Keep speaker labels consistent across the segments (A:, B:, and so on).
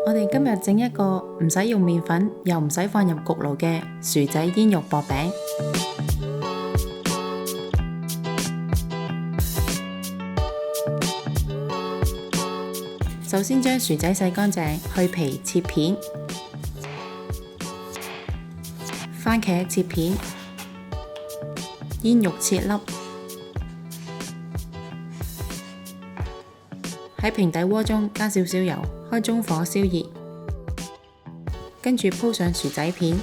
A: 我哋今日整一個唔使用麵粉又唔使放入焗爐嘅薯仔煙肉薄餅。首先將薯仔洗乾淨，去皮切片，番茄切片，煙肉切粒，喺平底鍋中加少少油，開中火燒熱，跟住鋪上薯仔片，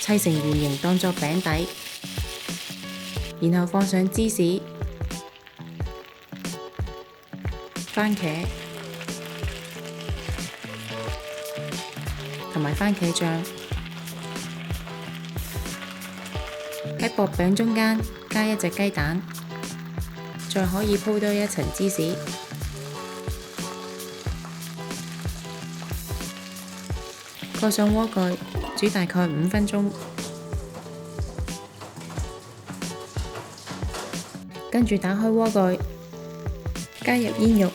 A: 砌成圓形當作餅底，然後放上芝士、番茄同埋番茄醬，喺薄餅中間加一隻雞蛋，再可以鋪多一層芝士，蓋上鍋蓋煮大概5分鐘，跟住打開鍋蓋，加入煙肉、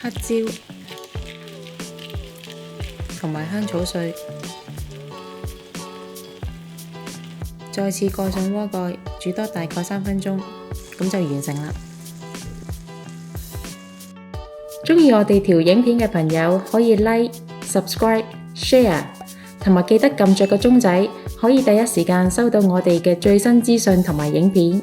A: 黑椒同埋香草碎，再次蓋上鍋蓋，煮多大概3分鐘，咁就完成啦。鍾意我哋條影片嘅朋友可以 Like、Subscribe、Share， 同埋記得撳着個鐘仔，可以第一時間收到我哋嘅最新資訊同埋影片。